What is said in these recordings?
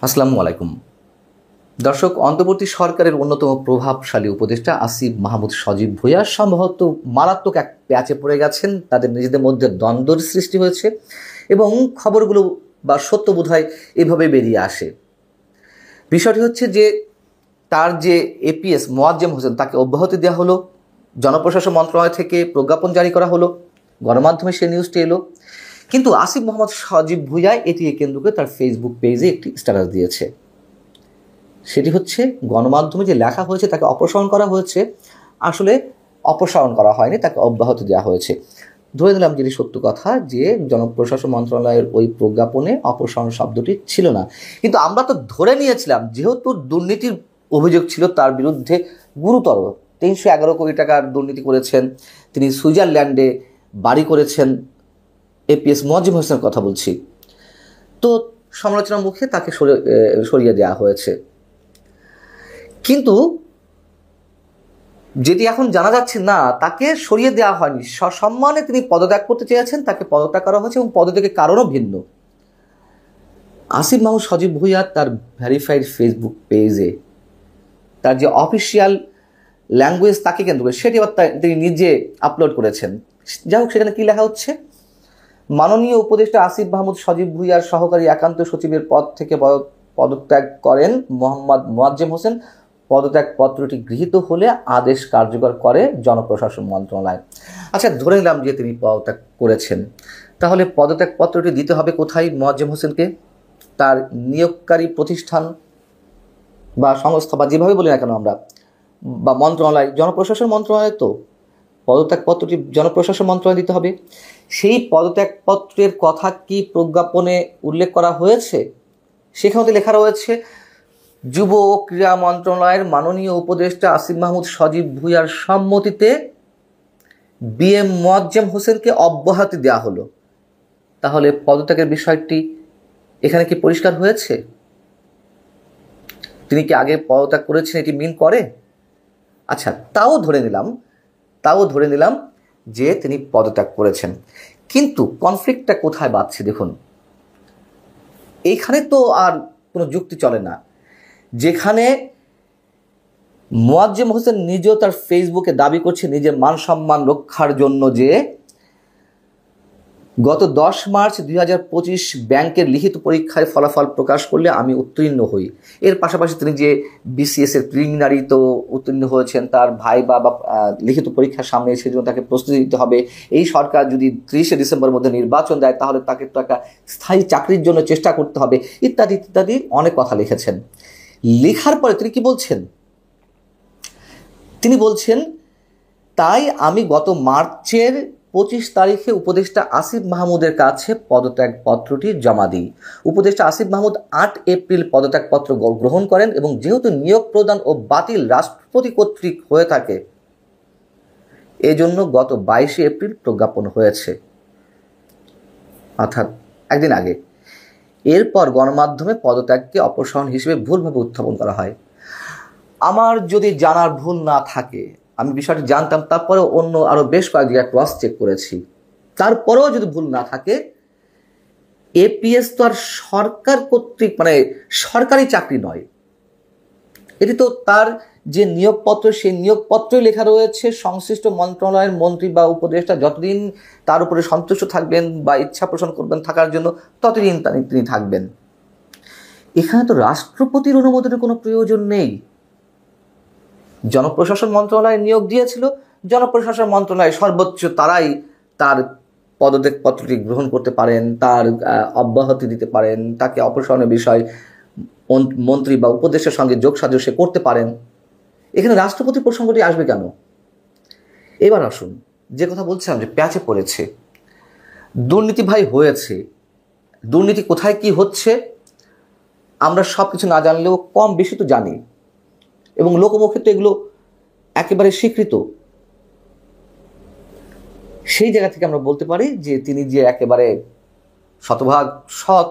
আসসালামু আলাইকুম দর্শক, অন্তর্বর্তী সরকারের অন্যতম প্রভাবশালী উপদেষ্টা আসিফ মাহমুদ সজীব ভুঁইয়া সম্ভবত মারাত্মক এক প্যাচে পড়ে গেছেন। তাদের নিজেদের মধ্যে দ্বন্দ্বের সৃষ্টি হয়েছে এবং খবরগুলো বা সত্য বোধহয় এভাবে বেরিয়ে আসে। বিষয়টি হচ্ছে যে তার যে এপিএস মোয়াজ্জেম হোসেন তাকে অব্যাহতি দেওয়া হলো, জনপ্রশাসন মন্ত্রণালয় থেকে প্রজ্ঞাপন জারি করা হলো, গণমাধ্যমে সে নিউজটি এলো। কিন্তু আসিফ মোহাম্মদ সজীব ভুঁইয়া এটিকে কেন্দ্র করে তার ফেসবুক পেজে একটি স্ট্যাটাস দিয়েছে। সেটি হচ্ছে গণমাধ্যমে যে লেখা হয়েছে তাকে অপসারণ করা হয়েছে, আসলে অপসারণ করা হয়নি, তাকে অব্যাহতি দেওয়া হয়েছে। ধরে নিলাম যেটি সত্য কথা যে জনপ্রশাসন মন্ত্রণালয়ের ওই প্রজ্ঞাপনে অপসারণ শব্দটি ছিল না, কিন্তু আমরা তো ধরে নিয়েছিলাম যেহেতু দুর্নীতির অভিযোগ ছিল তার বিরুদ্ধে গুরুতর, 311 কোটি টাকার দুর্নীতি করেছেন, তিনি সুইজারল্যান্ডে বাড়ি করেছেন, এপিএস মোয়াজ্জেম হোসেনের কথা বলছি, তো সমালোচনার মুখে তাকে সরিয়ে দেওয়া হয়েছে। কিন্তু যেটি এখন জানা যাচ্ছে না, তাকে সরিয়ে দেওয়া হয়নি, সসম্মানে তিনি পদত্যাগ করতে চেয়েছেন, তাকে পদত্যাগ করা হয়েছে এবং পদত্যাগের কারণও ভিন্ন। আসিফ মাহমুদ সজীব ভুঁইয়া তার ভেরিফাইড ফেসবুক পেজে তার যে অফিসিয়াল ল্যাঙ্গুয়েজ তাকে কেন্দ্র করে সেটি আবার তিনি নিজে আপলোড করেছেন। যাই হোক, সেখানে কী লেখা হচ্ছে, মাননীয় উপদেষ্টা আসিফ মাহমুদ সজীব ভুঁইয়ার সহকারী একান্ত সচিবের পদ থেকে পদত্যাগ করেন মোহাম্মদ মোয়াজ্জেম হোসেন। পদত্যাগপত্রটি গৃহীত হলে আদেশ কার্যকর করে জনপ্রশাসন মন্ত্রণালয়। আচ্ছা, ধরে নিলাম যে তিনি পদত্যাগ করেছেন, তাহলে পদত্যাগপত্রটি দিতে হবে কোথায় মোয়াজ্জেম হোসেনকে? তার নিয়োগকারী প্রতিষ্ঠান বা সংস্থা বা যেভাবে বলি না কেন আমরা, বা মন্ত্রণালয়, জনপ্রশাসন মন্ত্রণালয়, তো পদত্যাগপত্রটি জনপ্রশাসন মন্ত্রণালয় দিতে হবে। সেই পদত্যাগপত্রের কথা কি প্রজ্ঞাপনে উল্লেখ করা হয়েছে? সেখানে লেখা রয়েছে, যুব ও ক্রীড়া মন্ত্রণালয়ের মাননীয় উপদেষ্টা আসিফ মাহমুদ সজীব ভুঁইয়ার সম্মতিতে বিএম মোয়াজ্জেম হোসেনকে অব্যাহতি দেওয়া হলো। তাহলে পদত্যাগের বিষয়টি এখানে কি পরিষ্কার হয়েছে? তিনি কি আগে পদত্যাগ করেছেন এটি মিন করে? আচ্ছা, তাও ধরে নিলাম যে তিনি পদত্যাগ করেছেন, কিন্তু কনফ্লিক্টটা কোথায় বাধছে দেখুন। এইখানে তো আর কোনো যুক্তি চলে না, যেখানে মোয়াজ্জেম হোসেন নিজেও তার ফেসবুকে দাবি করছে নিজের মান সম্মান রক্ষার জন্য যে গত 10 মার্চ 2025 ব্যাংকের লিখিত পরীক্ষায় ফলাফল প্রকাশ করলে আমি উত্তীর্ণ হই। এর পাশাপাশি তিনি যে বিসিএস এর প্রিলিমিনারি তো উত্তীর্ণ হয়েছেন, তার ভাই বা লিখিত পরীক্ষার সামনে সেজন্য তাকে প্রস্তুতি দিতে হবে। এই সরকার যদি 30 ডিসেম্বরের মধ্যে নির্বাচন দেয় তাহলে তাকে তো একটা স্থায়ী চাকরির জন্য চেষ্টা করতে হবে, ইত্যাদি ইত্যাদি অনেক কথা লিখেছেন। লেখার পরে তিনি কি বলছেন? তিনি বলছেন, তাই আমি গত মার্চের 25 তারিখে উপদেষ্টা আসিফ মাহমুদের কাছে পদত্যাগপত্রটি জমা দিই। উপদেষ্টা আসিফ মাহমুদ 8 এপ্রিল পদত্যাগপত্র গ্রহণ করেন এবং যেহেতু নিয়োগ প্রদান ও বাতিল রাষ্ট্রপতি কর্তৃক হয়ে থাকে, এজন্য গত 22 এপ্রিল প্রজ্ঞাপন হয়েছে, অর্থাৎ একদিন আগে। এরপর গণমাধ্যমে পদত্যাগকে অপসারণ হিসেবে ভুলভাবে উত্থাপন করা হয়। আমার যদি জানার ভুল না থাকে, আমি বিষয়টি জানতাম, তারপরেও অন্য আরও বেশ কয়েক জায়গায় ক্রস চেক করেছি, তারপরেও যদি ভুল না থাকে, এপিএস তো আর সরকার কর্তৃক সরকারি চাকরি নয়। এটি তো তার যে নিয়োগপত্র, সেই নিয়োগপত্রই লেখা রয়েছে সংশ্লিষ্ট মন্ত্রণালয়ের মন্ত্রী বা উপদেষ্টা যতদিন তার উপরে সন্তুষ্ট থাকবেন বা ইচ্ছা পোষণ করবেন থাকার জন্য, ততদিন তিনি থাকবেন। এখানে তো রাষ্ট্রপতির অনুমোদনের কোনো প্রয়োজন নেই। জনপ্রশাসন মন্ত্রণালয় নিয়োগ দিয়েছিল, জনপ্রশাসন মন্ত্রণালয় সর্বোচ্চ তারাই তার পদত্যাগপত্রটি গ্রহণ করতে পারেন, তার অব্যাহতি দিতে পারেন, তাকে অপসারণের বিষয় মন্ত্রী বা উপদেষ্টার সঙ্গে যোগ সাজসে করতে পারেন। এখানে রাষ্ট্রপতির প্রসঙ্গটি আসবে কেন? এবার আসুন, যে কথা বলছিলাম যে প্যাচে পড়েছে, দুর্নীতি ভাই হয়েছে। দুর্নীতি কোথায় কি হচ্ছে আমরা সব কিছু না জানলেও কম বেশি তো জানি, এবং লোকমুখে তো এগুলো একেবারে স্বীকৃত। সেই জায়গা থেকে আমরা বলতে পারি যে তিনি যে একেবারে শতভাগ সৎ,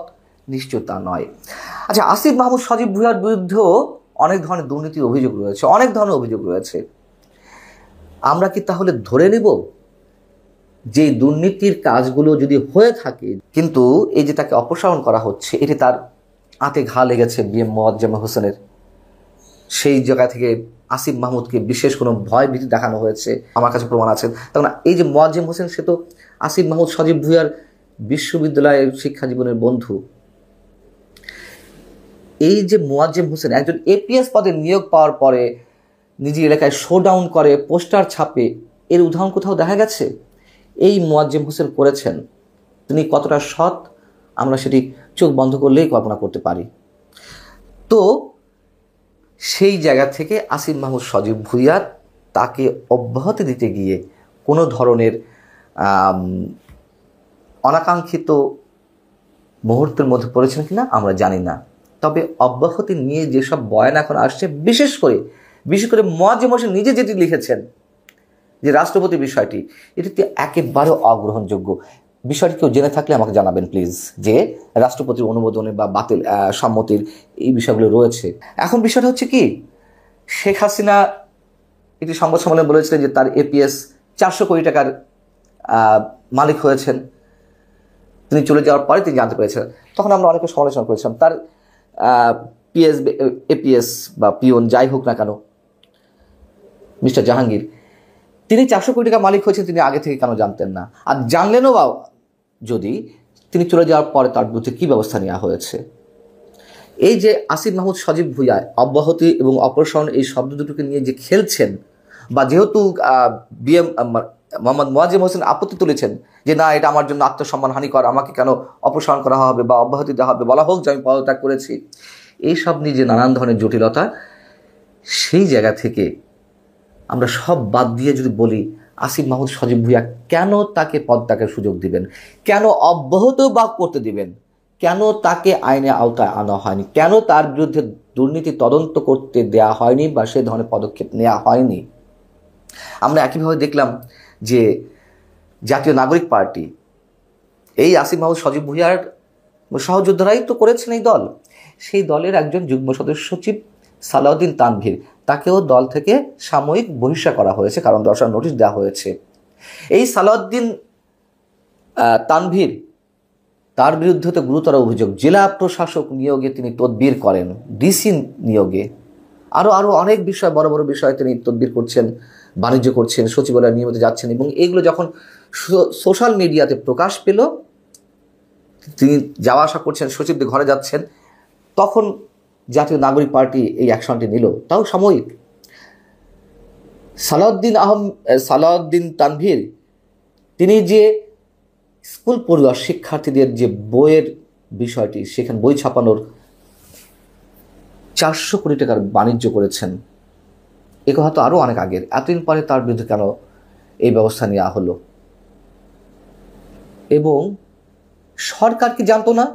নিশ্চয় তা নয়। আচ্ছা, আসিফ মাহমুদ সজীব ভুঁইয়ার বিরুদ্ধেও অনেক ধরনের দুর্নীতির অভিযোগ রয়েছে, আমরা কি তাহলে ধরে নেব যে দুর্নীতির কাজগুলো যদি হয়ে থাকে, কিন্তু এই যে তাকে অপসারণ করা হচ্ছে এটি তার আতে ঘা লেগেছে বিএম মোয়াজ্জেম হোসেনের, সেই জায়গা থেকে আসিফ মাহমুদকে বিশেষ কোনো ভয় ভীতি দেখানো হয়েছে, আমার কাছে প্রমাণ আছে। তখন এই যে মোয়াজ্জেম হোসেন, সে তো আসিফ মাহমুদ সজীব ভুঁইয়ার বিশ্ববিদ্যালয়ের শিক্ষা জীবনের বন্ধু। এই যে মোয়াজ্জেম হোসেন একজন এপিএস পদে নিয়োগ পাওয়ার পরে নিজের এলাকায় শোডাউন করে, পোস্টার ছাপে, এর উদাহরণ কোথাও দেখা গেছে? এই মোয়াজ্জেম হোসেন করেছেন। তিনি কতটা সৎ আমরা সেটি চোখ বন্ধ করলেই কল্পনা করতে পারি। তো সেই জায়গা থেকে আসিফ মাহমুদ সজীব ভুঁইয়া তাকে অব্যাহতি দিতে গিয়ে কোনো ধরনের অনাকাঙ্ক্ষিত মুহূর্তের মধ্যে পড়েছেন কিনা আমরা জানি না। তবে অব্যাহতি নিয়ে যেসব বয়ান এখন আসছে, বিশেষ করে মোয়াজ্জেম হোসেন নিজে যেটি লিখেছেন যে রাষ্ট্রপতি বিষয়টি, এটি একেবারে অগ্রহণযোগ্য। বিষয়টি কেউ জেনে থাকলে আমাকে জানাবেন প্লিজ, যে রাষ্ট্রপতির অনুমোদনে বা বাতিল সম্মতির এই বিষয়গুলো রয়েছে। এখন বিষয়টা হচ্ছে কি, শেখ হাসিনা একটি সংবাদ সম্মেলনে বলেছিলেন যে তার এপিএস 400 কোটি টাকার মালিক হয়েছেন। তিনি চলে যাওয়ার পরে তিনি জানতে পেরেছেন। তখন আমরা অনেকে সমালোচনা করেছিলাম তার এপিএস বা পিওন যাই হোক না কেন, মিস্টার জাহাঙ্গীর, তিনি 400 কোটি টাকা মালিক হয়েছেন, তিনি আগে থেকে কেন জানতেন না? আর জানলেনও বা যদি, তিনি চলে যাওয়ার পরে তার বিরুদ্ধে কী ব্যবস্থা নেওয়া হয়েছে? এই যে আসিফ মাহমুদ সজীব ভুঁইয়া অব্যাহতি এবং অপসারণ এই শব্দ দুটোকে নিয়ে যে খেলছেন, বা যেহেতু বিএম মোহাম্মদ মোয়াজ্জেম হোসেন আপত্তি তুলেছেন যে না, এটা আমার জন্য আত্মসম্মান হানিকর, আমাকে কেন অপসারণ করা হবে বা অব্যাহতি দেওয়া হবে, বলা হোক যে আমি পদত্যাগ করেছি, এইসব নিয়ে যে নানান ধরনের জটিলতা, সেই জায়গা থেকে আমরা সব বাদ দিয়ে যদি বলি আসিফ মাহমুদ সজীব ভুঁইয়া কেন তাকে পদত্যাগের সুযোগ দিবেন, কেন অব্যাহত বা করতে দিবেন, কেন তাকে আইনে আওতায় আনা হয়নি, কেন তার বিরুদ্ধে দুর্নীতি তদন্ত করতে দেয়া হয়নি বা সে ধরনের পদক্ষেপ নেওয়া হয়নি? আমরা একইভাবে দেখলাম যে জাতীয় নাগরিক পার্টি, এই আসিফ মাহমুদ সজীব ভুঁইয়ার সহযোদ্ধারাই তো করেছেন এই দল, সেই দলের একজন যুগ্ম সদস্য সচিব সালাউদ্দিন তানভীর, তাকেও দল থেকে সাময়িক বহিষ্কার করা হয়েছে, কারণ দর্শার নোটিশ দেওয়া হয়েছে। এই সালাউদ্দিন তানভীর, তার বিরুদ্ধে তো গুরুতর অভিযোগ, জেলা প্রশাসক নিয়োগে তিনি তদবির করেন, ডিসি নিয়োগে, আরও অনেক বিষয়, বড় বড় বিষয়ে তিনি তদবির করছেন, বাণিজ্য করছেন, সচিবালয়ে নিয়মিত যাচ্ছেন, এবং এইগুলো যখন সোশ্যাল মিডিয়াতে প্রকাশ পেল, তিনি যাওয়া আসা করছেন, সচিবদের ঘরে যাচ্ছেন, তখন জাতীয় নাগরিক পার্টি এই অ্যাকশনটি নিল, তাও সাময়িক। সালাউদ্দিন তানভীর, তিনি যে স্কুল পড়ুয়া শিক্ষার্থীদের যে বইয়ের বিষয়টি, সেখানে বই ছাপানোর 400 কোটি টাকার বাণিজ্য করেছেন, এ কথা তো আরও অনেক আগের। এতদিন পরে তার বিরুদ্ধে কেন এই ব্যবস্থা নেওয়া হলো? এবং সরকার কি জানতো না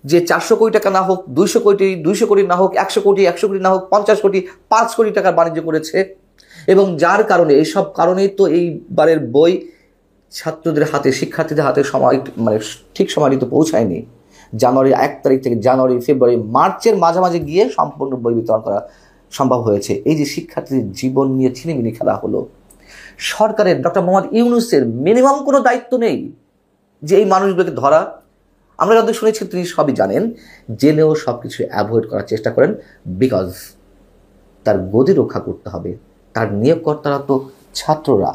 যে 400 কোটি টাকা না হোক, 200 কোটি না হোক, 100 কোটি না হোক, 50 কোটি, 5 কোটি টাকার বাণিজ্য করেছে? এবং যার কারণে, এইসব কারণেই তো এইবারের বই ছাত্রদের হাতে, শিক্ষার্থীদের হাতে ঠিক সময় তো পৌঁছায়নি। জানুয়ারি 1 তারিখ থেকে জানুয়ারি, ফেব্রুয়ারি, মার্চের মাঝামাঝি গিয়ে সম্পূর্ণ বই বিতরণ করা সম্ভব হয়েছে। এই যে শিক্ষার্থীদের জীবন নিয়ে ছিনিমিনি খেলা হলো, সরকারের ডক্টর মোহাম্মদ ইউনূসের মিনিমাম কোনো দায়িত্ব নেই যে এই মানুষগুলোকে ধরা? আমরা যত শুনেছি তিনি সবই জানেন, জেনেও সব কিছু অ্যাভয়েড করার চেষ্টা করেন, বিকজ তার গদি রক্ষা করতে হবে। তার নিয়োগকর্তারা তো ছাত্ররা,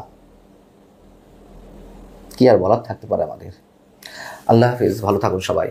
কি আর বলার থাকতে পারে আমাদের? আল্লাহ হাফেজ, ভালো থাকুন সবাই।